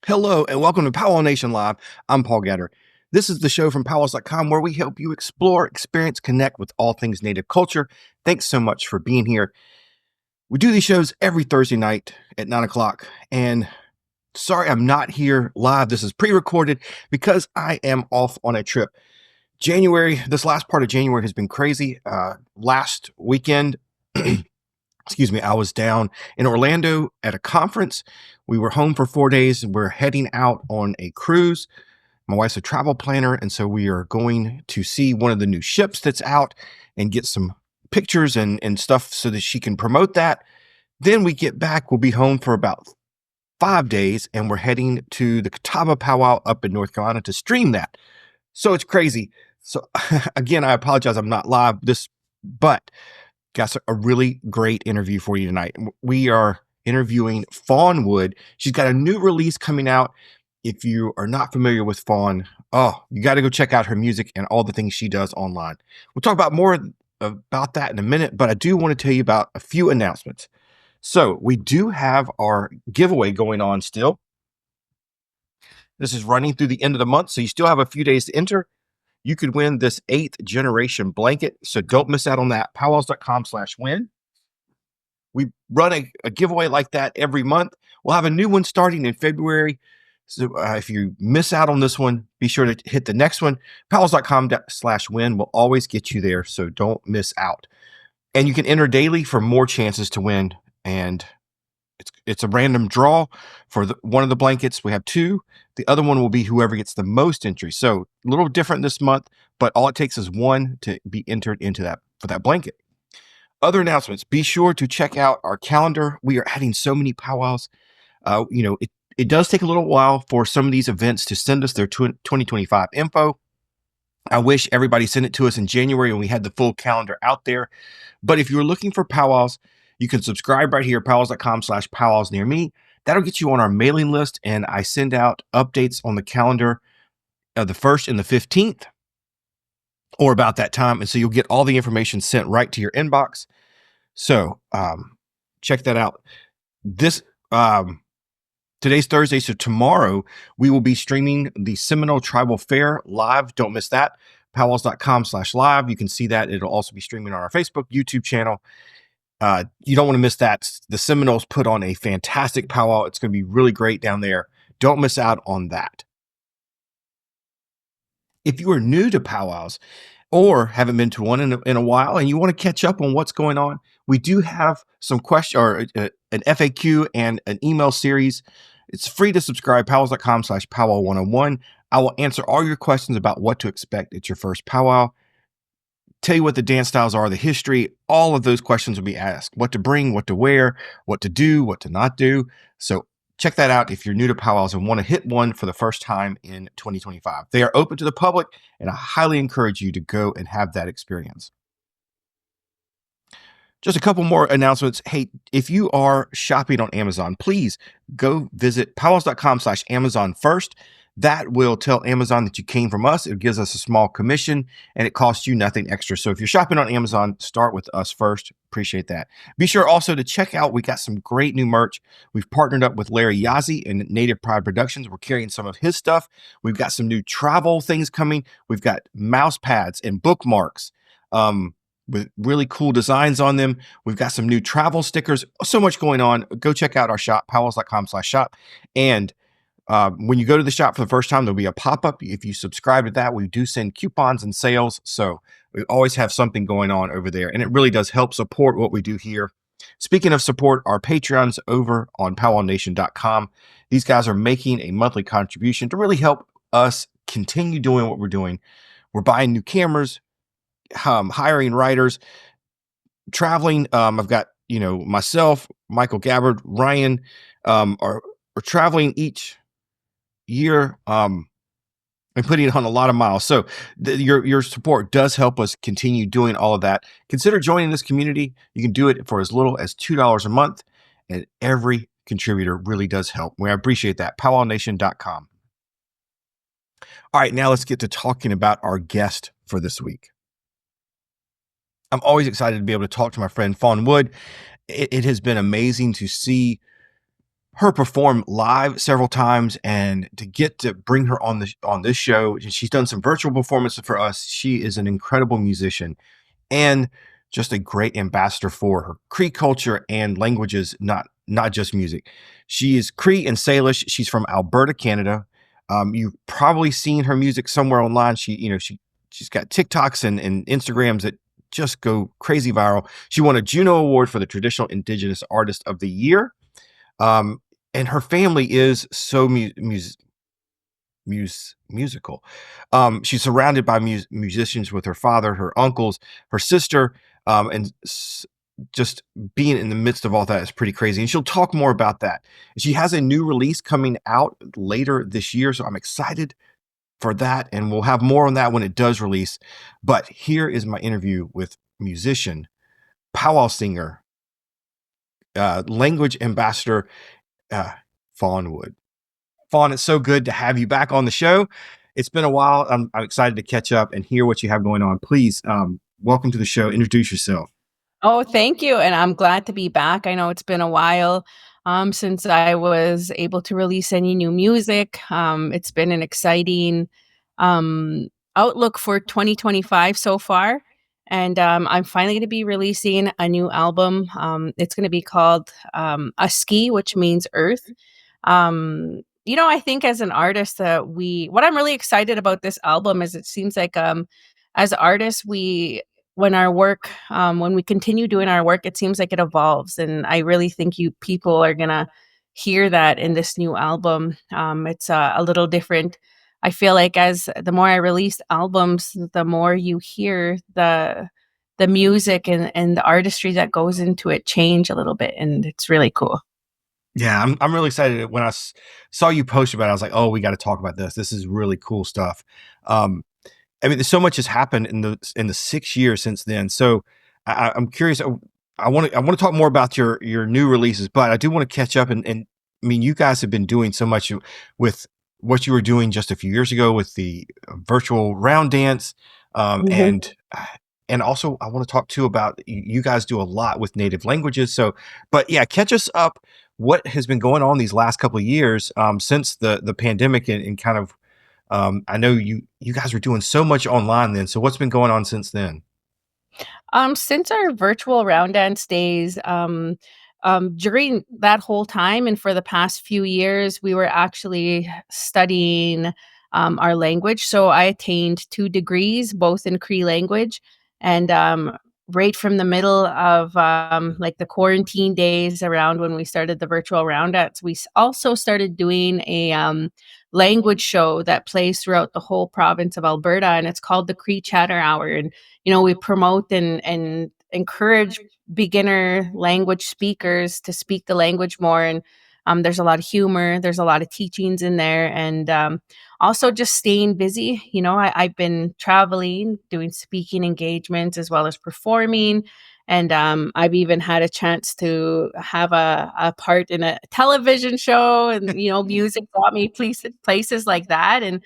Hello and welcome to PowWow Nation Live. I'm Paul Gatter. This is the show from PowWows.com where we help you explore, experience, connect with all things Native culture. Thanks so much for being here. We do these shows every Thursday night at 9 o'clock. And sorry I'm not here live. This is pre-recorded because I am off on a trip. This last part of January has been crazy. Last weekend, excuse me, I was down in Orlando at a conference. We were home for 4 days. We're heading out on a cruise. My wife's a travel planner, and so we are going to see one of the new ships that's out and get some pictures and stuff so that she can promote that. Then we get back. We'll be home for about 5 days, and we're heading to the Catawba Powwow up in North Carolina to stream that. So it's crazy. So again, I apologize I'm not live but got a really great interview for you tonight. We are interviewing Fawn Wood. She's got a new release coming out. If you are not familiar with Fawn, you got to go check out her music and all the things she does online. We'll talk about more about that in a minute, but I do want to tell you about a few announcements. So we do have our giveaway going on still. This is running through the end of the month, so you still have a few days to enter. You could win this 8th generation blanket, so don't miss out on that. PowWows.com/win. We run a giveaway like that every month. We'll have a new one starting in February. So if you miss out on this one, be sure to hit the next one. PowWows.com/win will always get you there, so don't miss out. And you can enter daily for more chances to win. And it's a random draw for one of the blankets. We have 2. The other one will be whoever gets the most entries. So a little different this month, but all it takes is 1 to be entered into that for that blanket. Other announcements, be sure to check out our calendar. We are adding so many powwows. It does take a little while for some of these events to send us their 2025 info. I wish everybody sent it to us in January when we had the full calendar out there. But if you're looking for powwows, you can subscribe right here, PowWows.com/powwows near me. That'll get you on our mailing list, and I send out updates on the calendar the 1st and the 15th, or about that time. And so you'll get all the information sent right to your inbox. So check that out. Today's Thursday, so tomorrow we will be streaming the Seminole Tribal Fair live. Don't miss that. PowWows.com/live. You can see that. It'll also be streaming on our Facebook, YouTube channel. You don't want to miss that. The Seminoles put on a fantastic powwow. It's going to be really great down there. Don't miss out on that. If you are new to powwows or haven't been to one in a while and you want to catch up on what's going on, we do have some questions or an FAQ and an email series. It's free to subscribe, PowWows.com/powwow101. I will answer all your questions about what to expect at your first powwow. Tell you what the dance styles are, the history, all of those questions will be asked. What to bring, what to wear, what to do, what to not do. So check that out if you're new to powwows and want to hit one for the first time in 2025. They are open to the public, and I highly encourage you to go and have that experience. Just a couple more announcements. Hey, if you are shopping on Amazon, please go visit PowWows.com/Amazon first. That will tell Amazon that you came from us. It gives us a small commission, and it costs you nothing extra. So if you're shopping on Amazon, start with us first. Appreciate that. Be sure also to check out, we got some great new merch. We've partnered up with Larry Yazzie and Native Pride Productions. We're carrying some of his stuff. We've got some new travel things coming. We've got mouse pads and bookmarks with really cool designs on them. We've got some new travel stickers. So much going on. Go check out our shop, PowWows.com/shop. And when you go to the shop for the first time, there'll be a pop-up. If you subscribe to that, we do send coupons and sales. So we always have something going on over there. And it really does help support what we do here. Speaking of support, our Patreons over on PowWowNation.com. These guys are making a monthly contribution to really help us continue doing what we're doing. We're buying new cameras, hiring writers, traveling. I've got, myself, Michael Gabbard, Ryan are traveling each year and putting on a lot of miles. So your support does help us continue doing all of that. Consider joining this community. You can do it for as little as $2 a month, and every contributor really does help. We appreciate that. PowWowNation.com. All right, now let's get to talking about our guest for this week. I'm always excited to be able to talk to my friend Fawn Wood. It has been amazing to see her perform live several times, and to get to bring her on this show. She's done some virtual performances for us. She is an incredible musician and just a great ambassador for her Cree culture and languages, not just music. She is Cree and Salish. She's from Alberta, Canada. You've probably seen her music somewhere online. She's got TikToks and Instagrams that just go crazy viral. She won a Juno Award for the Traditional Indigenous Artist of the Year. And her family is so musical. She's surrounded by musicians with her father, her uncles, her sister, and just being in the midst of all that is pretty crazy. And she'll talk more about that. She has a new release coming out later this year, so I'm excited for that, and we'll have more on that when it does release. But here is my interview with musician, powwow singer, language ambassador, Fawn Wood. Fawn, it's so good to have you back on the show. It's been a while. I'm excited to catch up and hear what you have going on. Please, welcome to the show. Introduce yourself. Oh, thank you. And I'm glad to be back. I know it's been a while since I was able to release any new music. It's been an exciting um, outlook for 2025 so far. And I'm finally going to be releasing a new album. It's going to be called Aski, which means earth. I think as an artist, what I'm really excited about this album is it seems like as artists, when we continue doing our work, it seems like it evolves. And I really think you people are going to hear that in this new album. It's a little different. I feel like as the more I release albums, the more you hear the music and the artistry that goes into it change a little bit. And it's really cool. Yeah, I'm really excited. When I saw you post about it, I was like, oh, we got to talk about this. This is really cool stuff. I mean, so much has happened in the 6 years since then. So I'm curious. I want to talk more about your new releases, but I do want to catch up. And I mean, you guys have been doing so much with what you were doing just a few years ago with the virtual round dance, Mhm. and also I want to talk too about you guys do a lot with native languages. So, but yeah, catch us up. What has been going on these last couple of years since the pandemic and kind of I know you guys were doing so much online then. So what's been going on since then? Since our virtual round dance days, during that whole time and for the past few years, we were actually studying our language. So I attained 2 degrees, both in Cree language, and right from the middle of like the quarantine days around when we started the virtual round dance, we also started doing a language show that plays throughout the whole province of Alberta, and it's called the Cree Chatter Hour. And we promote and encourage beginner language speakers to speak the language more. And there's a lot of humor, there's a lot of teachings in there, and also just staying busy. I've been traveling, doing speaking engagements as well as performing. And I've even had a chance to have a part in a television show, and music brought me places like that. And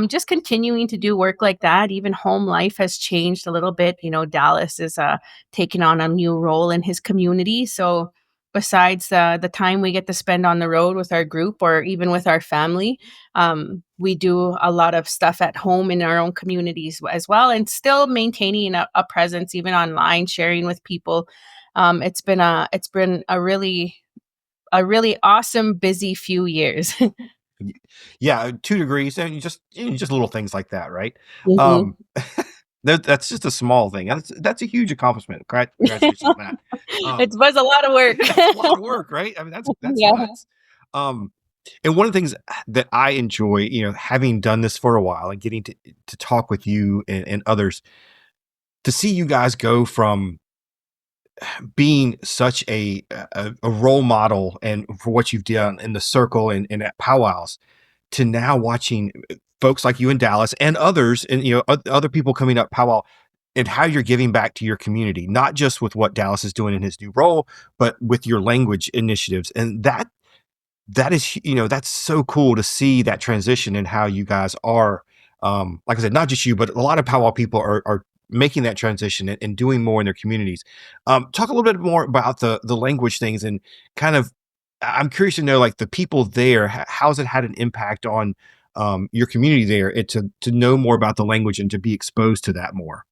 just continuing to do work like that. Even home life has changed a little bit. Dallas is taking on a new role in his community. So besides the time we get to spend on the road with our group or even with our family, we do a lot of stuff at home in our own communities as well, and still maintaining a presence even online, sharing with people. It's been a really awesome, busy few years. Yeah, 2 degrees, and just little things like that, right? Mhm. Um, that's just a small thing. That's a huge accomplishment. Congratulations on that. It Um, was a lot of work. that's a lot of work, right? I mean, that's Yeah. nuts. Um, and one of the things that I enjoy, having done this for a while and getting to talk with you and others, to see you guys go from being such a role model and for what you've done in the circle and at powwows to now watching folks like you in Dallas and others and other people coming up powwow and how you're giving back to your community, not just with what Dallas is doing in his new role, but with your language initiatives. And that is, that's so cool to see that transition and how you guys are, like I said, not just you, but a lot of powwow people are making that transition and doing more in their communities. Talk a little bit more about the language things and kind of I'm curious to know, like, the people there, how's it had an impact on your community there, to know more about the language and to be exposed to that more?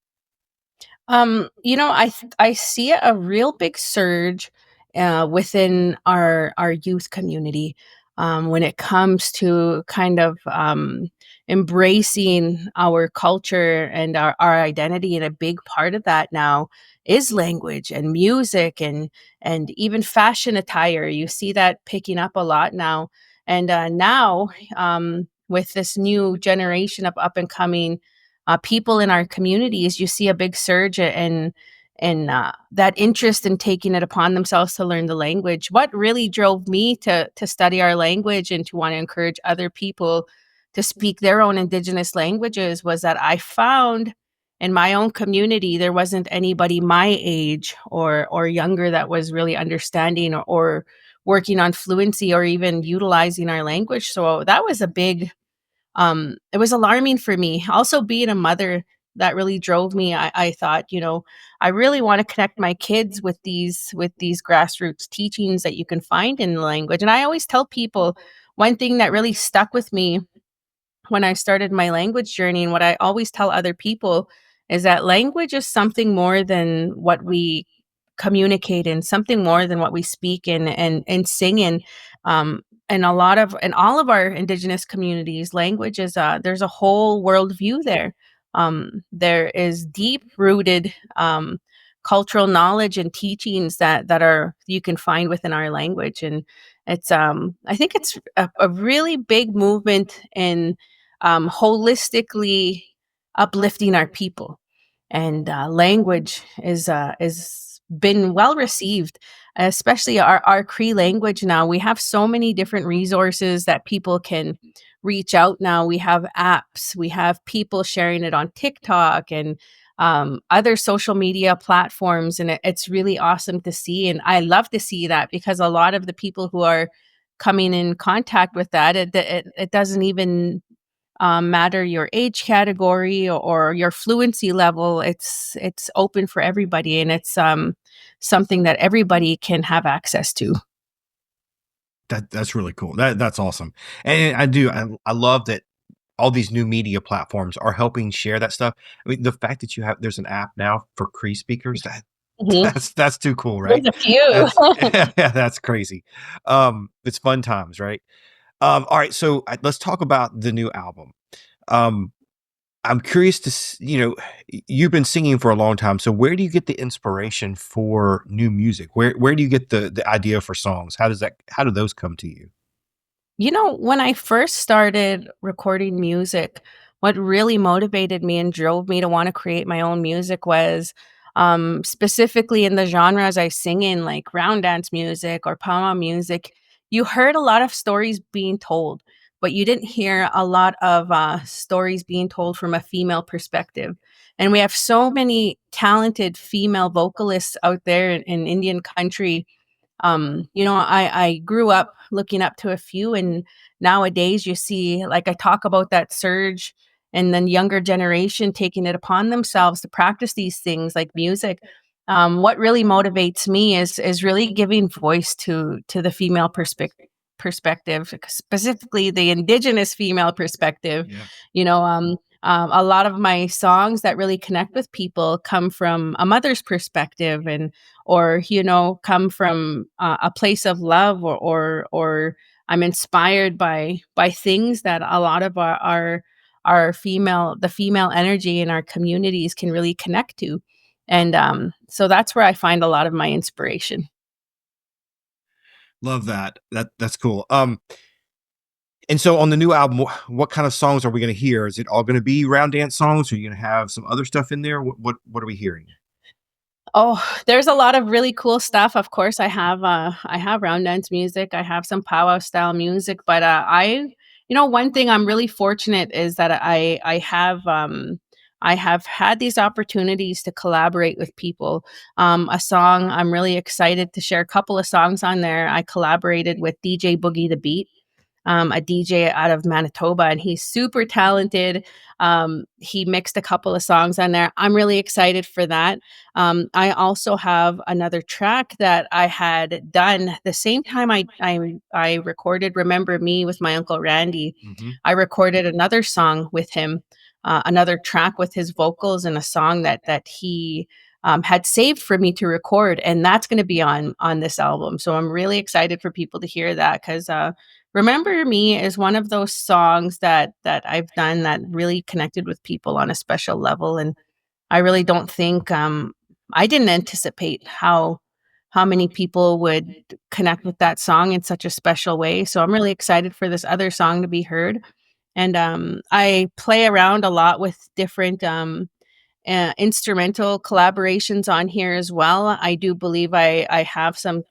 I see a real big surge within our youth community when it comes to kind of embracing our culture and our identity. And a big part of that now is language and music and even fashion attire. You see that picking up a lot now. And now, with this new generation of up and coming people in our communities, you see a big surge in that interest in taking it upon themselves to learn the language. What really drove me to study our language and to want to encourage other people to speak their own Indigenous languages was that I found in my own community there wasn't anybody my age or younger that was really understanding or working on fluency or even utilizing our language. So that was a big it was alarming for me. Also being a mother, that really drove me. I thought, I really want to connect my kids with these grassroots teachings that you can find in the language. And I always tell people one thing that really stuck with me when I started my language journey, and what I always tell other people is that language is something more than what we communicate in, something more than what we speak in and sing in. And in all of our Indigenous communities, language is there's a whole worldview there. There is deep rooted cultural knowledge and teachings that are you can find within our language. And it's I think it's a really big movement in holistically uplifting our people. And language is been well received, especially our Cree language. Now we have so many different resources that people can reach out. Now we have apps, we have people sharing it on TikTok and other social media platforms, and it's really awesome to see. And I love to see that because a lot of the people who are coming in contact with that, it doesn't even matter your age category or your fluency level. It's open for everybody, and it's something that everybody can have access to. That's really cool. That's awesome. And I love that all these new media platforms are helping share that stuff. I mean, the fact that there's an app now for Cree speakers, Mhm. that's too cool, There's right? a few. That's yeah, that's crazy. It's fun times, right? All right, so let's talk about the new album. Um, I'm curious you've been singing for a long time, so where do you get the inspiration for new music? Where do you get the idea for songs? How do those come to you? When I first started recording music, what really motivated me and drove me to want to create my own music was specifically in the genres I sing in, like round dance music or power music. You heard a lot of stories being told, but you didn't hear a lot of stories being told from a female perspective. And we have so many talented female vocalists out there in Indian country. I grew up looking up to a few, and nowadays you see, like I talk about that surge and then younger generation taking it upon themselves to practice these things like music. What really motivates me is really giving voice to the female perspective, specifically the Indigenous female perspective. Yeah. A lot of my songs that really connect with people come from a mother's perspective, and or come from a place of love, or I'm inspired by things that a lot of our female energy in our communities can really connect to. And so that's where I find a lot of my inspiration. Love that. That's cool. And so on the new album, what kind of songs are we going to hear? Is it all going to be round dance songs? Or are you going to have some other stuff in there? What are we hearing? Oh, there's a lot of really cool stuff. Of course, I have round dance music. I have some powwow style music, but one thing I'm really fortunate is that I have had these opportunities to collaborate with people. A song I'm really excited to share a couple of songs on there. I collaborated with DJ Boogie the Beat. a DJ out of Manitoba, and he's super talented. He mixed a couple of songs on there. I'm really excited for that. I also have another track that I had done the same time I recorded "Remember Me" with my uncle Randy. Hmm. I recorded another song with him, another track with his vocals, and a song that he had saved for me to record, and that's going to be on this album. So I'm really excited for people to hear that because "Remember Me" is one of those songs that I've done that really connected with people on a special level, and I really don't think, I didn't anticipate how many people would connect with that song in such a special way, so I'm really excited for this other song to be heard, and, I play around a lot with different, instrumental collaborations on here as well. I do believe I have some,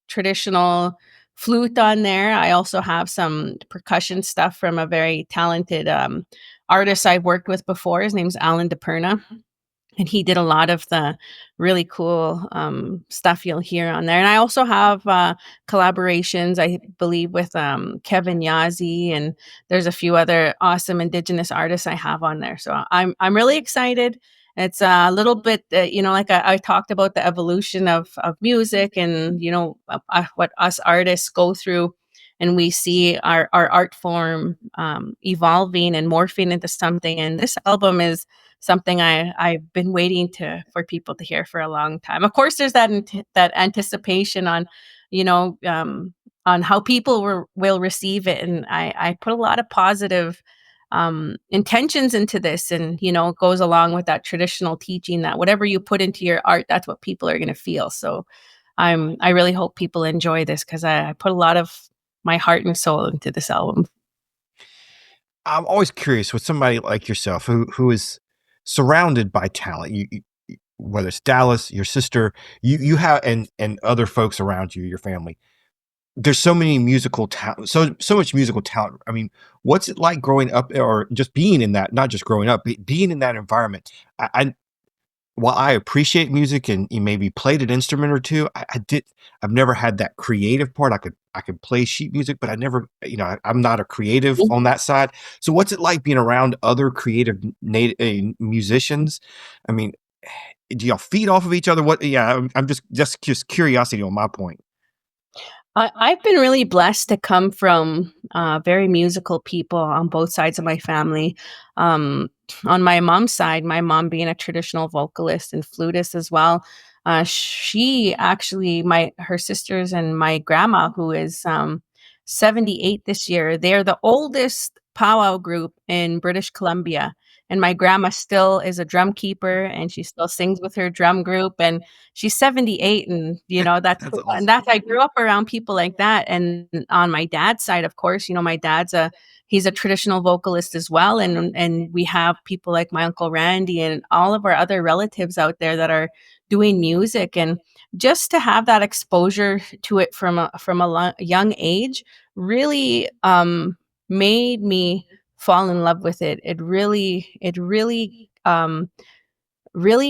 traditional flute on there. I also have some percussion stuff from a very talented, artist I've worked with before. His name's Alan DePerna, and he did a lot of the really cool, stuff you'll hear on there, and I also have, collaborations, I believe, with, Kevin Yazzie, and there's a few other awesome Indigenous artists I have on there, so I'm really excited. It's a little bit, like I talked about the evolution of music and, what us artists go through, and we see our art form, evolving and morphing into something, and this album is something I've been waiting to for people to hear for a long time. Of course, there's that anticipation you know, um, on how people will receive it, and I put a lot of positive, intentions into this, and, it goes along with that traditional teaching that whatever you put into your art, that's what people are gonna feel, so I really hope people enjoy this 'cause I put a lot of my heart and soul into this album. I'm always curious with somebody like yourself who is surrounded by talent. Whether it's Dallas, your sister, you have and other folks around you, your family. There's so many musical talent, so much musical talent. I mean, what's it like growing up, or just being in that? Not just growing up, but being in that environment. I while I appreciate music and you maybe played an instrument or two, I've never had that creative part. I could play sheet music, but I never, I'm not a creative on that side. So what's it like being around other creative native musicians? I mean, do y'all feed off of each other? What? Yeah, I'm just curiosity on my point. I've been really blessed to come from very musical people on both sides of my family. Um, on my mom's side, my mom being a traditional vocalist and flutist as well. She actually, her sisters and my grandma, who is 78 this year, they're the oldest powwow group in British Columbia. And my grandma still is a drum keeper, and she still sings with her drum group. And she's 78, and, that's That's cool, and awesome. that's I grew up around people like that, and on my dad's side, of course, my dad's he's a traditional vocalist as well, and we have people like my uncle Randy and all of our other relatives out there that are doing music, and just to have that exposure to it from a young age really, made me fall in love with it. It really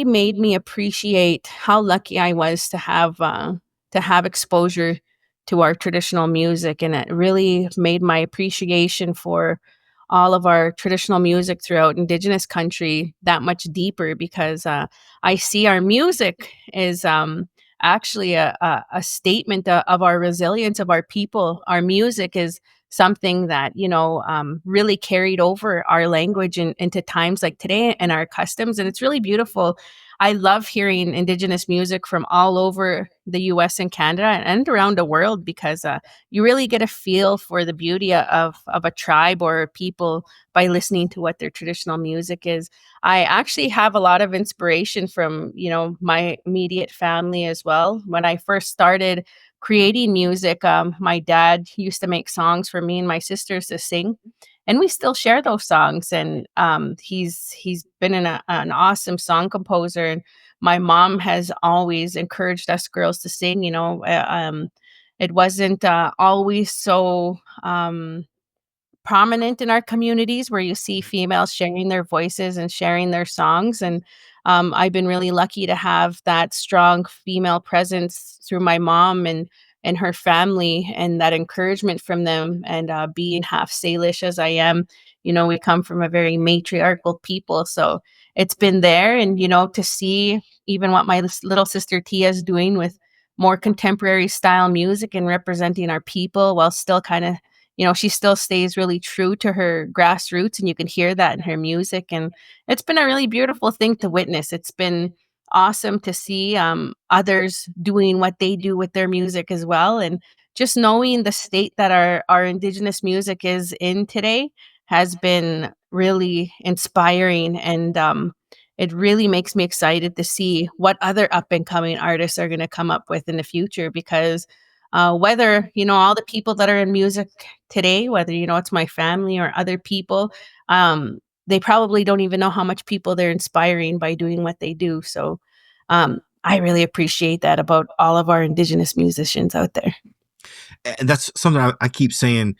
made me appreciate how lucky I was to have exposure to our traditional music, and it really made my appreciation for all of our traditional music throughout Indigenous country that much deeper because, I see our music is, actually a statement of our resilience of our people. Our music is something that, really carried over our language into times like today and our customs. And it's really beautiful. I love hearing Indigenous music from all over the US and Canada and around the world because you really get a feel for the beauty of a tribe or a people by listening to what their traditional music is. I actually have a lot of inspiration from, my immediate family as well. When I first started creating music, my dad used to make songs for me and my sisters to sing, and we still share those songs. And he's been an awesome song composer. And my mom has always encouraged us girls to sing. It wasn't always so. Prominent in our communities where you see females sharing their voices and sharing their songs, and, I've been really lucky to have that strong female presence through my mom and and her family and that encouragement from them. And being half Salish as I am, we come from a very matriarchal people. So it's been there. And, to see even what my little sister Tia is doing with more contemporary style music and representing our people while still kind of, she still stays really true to her grassroots, and you can hear that in her music. And it's been a really beautiful thing to witness. It's been awesome to see others doing what they do with their music as well. And just knowing the state that our Indigenous music is in today has been really inspiring. And it really makes me excited to see what other up and coming artists are going to come up with in the future. Because whether, all the people that are in music today, whether, it's my family or other people, they probably don't even know how much people they're inspiring by doing what they do. So I really appreciate that about all of our Indigenous musicians out there. And that's something I keep saying,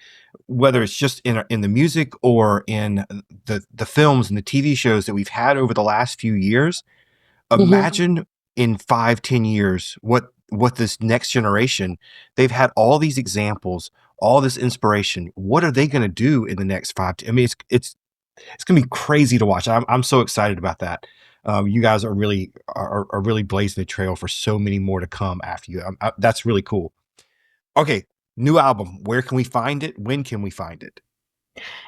whether it's just in the music or in the films and the TV shows that we've had over the last few years. Mhm. Imagine in 5-10 years what this next generation, they've had all these examples, all this inspiration. What are they going to do in the next I mean, it's going to be crazy to watch. I'm so excited about that. You guys are really blazing the trail for so many more to come after you. That's really cool. Okay, new album. Where can we find it? When can we find it?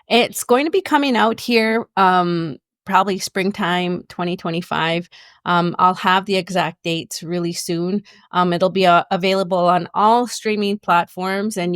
It's going to be coming out here, probably springtime 2025. I'll have the exact dates really soon. It'll be available on all streaming platforms. And,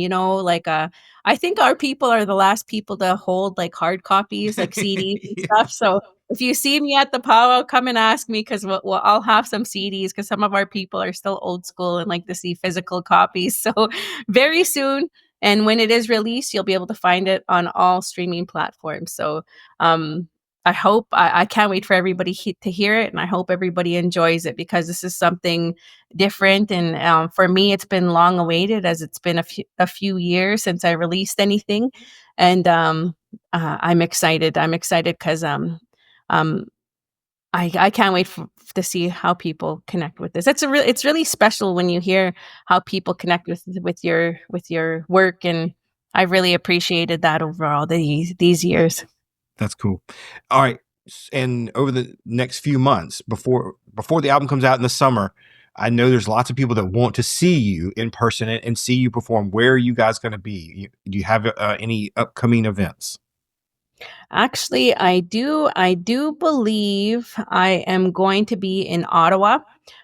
I think our people are the last people to hold like hard copies, like CDs and Yeah, stuff. So if you see me at the powwow, come and ask me, because I'll have some CDs, because some of our people are still old school and like to see physical copies. So very soon. And when it is released, you'll be able to find it on all streaming platforms. So um, I can't wait for everybody to hear it, and I hope everybody enjoys it, because this is something different. And for me, it's been long awaited, as it's been a few years since I released anything. And I'm excited. I'm excited because um, I can't wait to see how people connect with this. It's really special when you hear how people connect with your work, and I really appreciated that overall these years. that's cool. All right, and over the next few months before the album comes out in the summer, I know there's lots of people that want to see you in person and see you perform. Where are you guys going to be? Do you have any upcoming events? Actually, I do believe I am going to be in Ottawa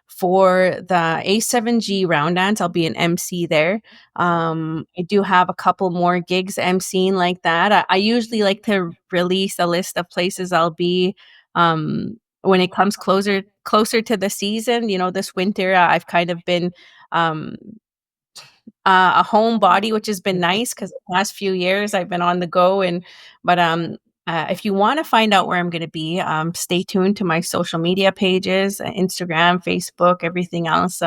for the A7G round dance. I'll be an MC there. I do have a couple more gigs MCing like that. I usually like to release a list of places I'll be when it comes closer to the season. This winter I've kind of been um, a homebody, which has been nice, because the past few years I've been on the go. And but if you want to find out where I'm going to be, stay tuned to my social media pages, Instagram, Facebook, everything else.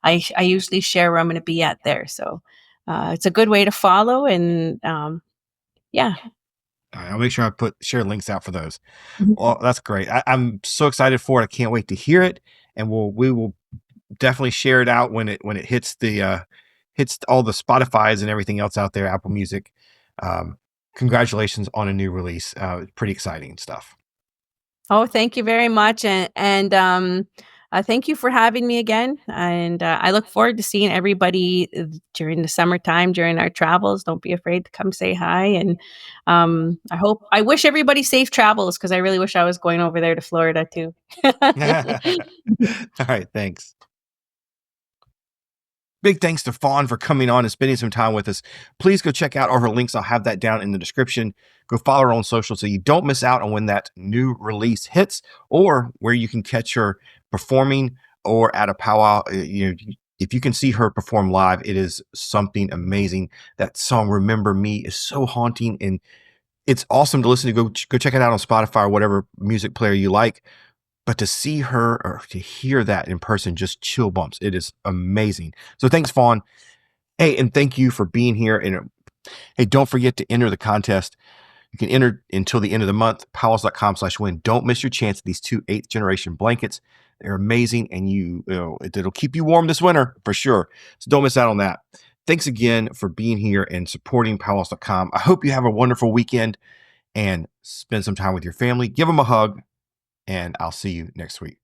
I usually share where I'm going to be at there, so it's a good way to follow. And yeah. All right, I'll make sure I share links out for those. Mhm. Well, that's great. I'm so excited for it. I can't wait to hear it, and we will definitely share it out when it hits hits all the Spotify's and everything else out there, Apple Music. Um, Congratulations on a new release. Pretty exciting stuff. Oh, thank you very much, and thank you for having me again. And I look forward to seeing everybody during the summertime, during our travels. Don't be afraid to come say hi. And I wish everybody safe travels, because I really wish I was going over there to Florida too. All right, thanks. Big thanks to Fawn for coming on and spending some time with us. Please go check out all her links. I'll have that down in the description. Go follow her on social so you don't miss out on when that new release hits, or where you can catch her performing or at a powwow. If you can see her perform live, it is something amazing. That song "Remember Me" is so haunting, and it's awesome to listen to. Go check it out on Spotify or whatever music player you like. But to see her or to hear that in person, just chill bumps. It is amazing. So thanks, Fawn. Hey, and thank you for being here. And hey, don't forget to enter the contest. You can enter until the end of the month, PowWows.com/win. Don't miss your chance at these 2 8th generation blankets. They're amazing, and it'll keep you warm this winter for sure. So don't miss out on that. Thanks again for being here and supporting PowWows.com. I hope you have a wonderful weekend and spend some time with your family. Give them a hug, and I'll see you next week.